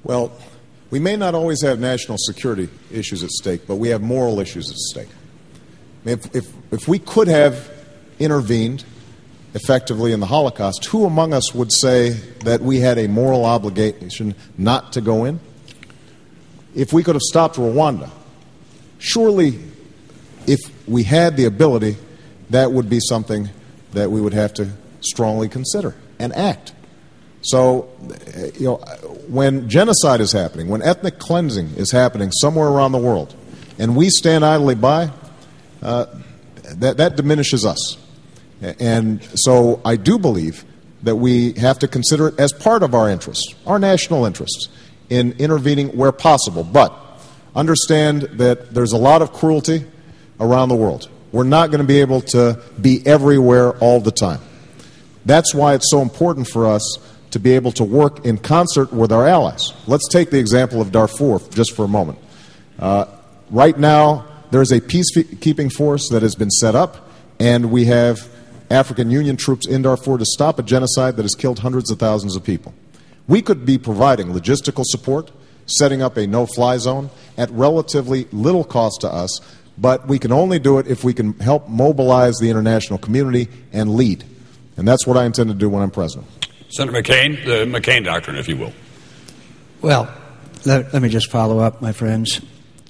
Well, we may not always have national security issues at stake, but we have moral issues at stake. If we could have intervened effectively in the Holocaust, who among us would say that we had a moral obligation not to go in? If we could have stopped Rwanda, surely if we had the ability, that would be something that we would have to strongly consider and act. So, when genocide is happening, when ethnic cleansing is happening somewhere around the world, and we stand idly by, that diminishes us. And so I do believe that we have to consider it as part of our interests, our national interests, in intervening where possible. But understand that there's a lot of cruelty around the world. We're not going to be able to be everywhere all the time. That's why it's so important for us to be able to work in concert with our allies. Let's take the example of Darfur just for a moment. Right now, there's a peacekeeping force that has been set up, and we have African Union troops in Darfur to stop a genocide that has killed hundreds of thousands of people. We could be providing logistical support, setting up a no-fly zone at relatively little cost to us, but we can only do it if we can help mobilize the international community and lead. And that's what I intend to do when I'm president. Senator McCain, the McCain Doctrine, if you will. Well, let me just follow up, my friends.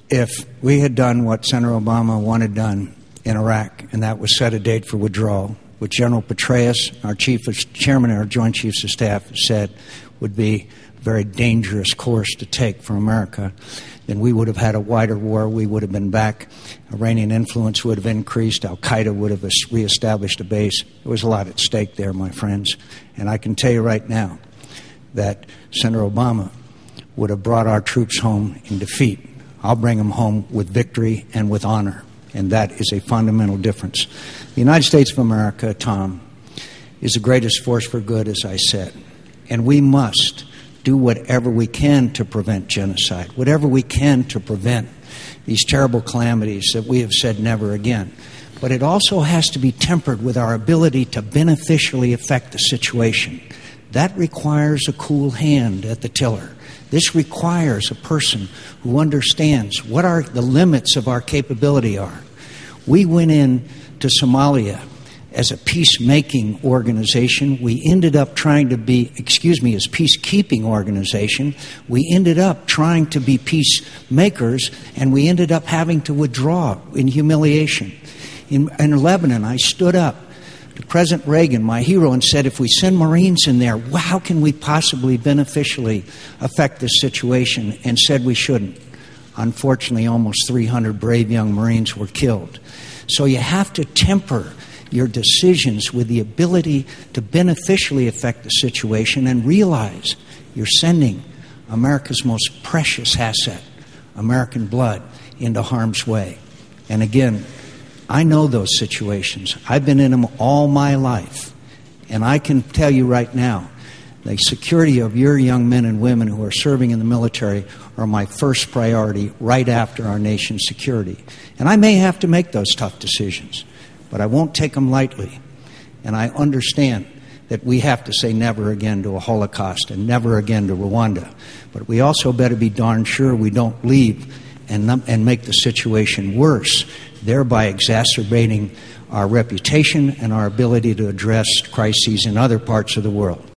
If we had done what Senator Obama wanted done in Iraq, and that was set a date for withdrawal, which General Petraeus, our chairman of our Joint Chiefs of Staff, said would be a very dangerous course to take for America, then we would have had a wider war. We would have been back. Iranian influence would have increased. Al-Qaeda would have reestablished a base. There was a lot at stake there, my friends. And I can tell you right now that Senator Obama would have brought our troops home in defeat. I'll bring them home with victory and with honor. And that is a fundamental difference. The United States of America, Tom, is the greatest force for good, as I said. And we must do whatever we can to prevent genocide, whatever we can to prevent these terrible calamities that we have said never again. But it also has to be tempered with our ability to beneficially affect the situation. That requires a cool hand at the tiller. This requires a person who understands what the limits of our capability are. We went in to Somalia as a peacemaking organization. We ended up trying to be, as peacekeeping organization. We ended up trying to be peacemakers, and we ended up having to withdraw in humiliation. In Lebanon, I stood up to President Reagan, my hero, and said, if we send Marines in there, how can we possibly beneficially affect this situation? And said we shouldn't. Unfortunately, almost 300 brave young Marines were killed. So you have to temper your decisions with the ability to beneficially affect the situation and realize you're sending America's most precious asset, American blood, into harm's way. And again, I know those situations. I've been in them all my life. And I can tell you right now, the security of your young men and women who are serving in the military are my first priority right after our nation's security. And I may have to make those tough decisions, but I won't take them lightly. And I understand that we have to say never again to a Holocaust and never again to Rwanda. But we also better be darn sure we don't leave and make the situation worse, thereby exacerbating our reputation and our ability to address crises in other parts of the world.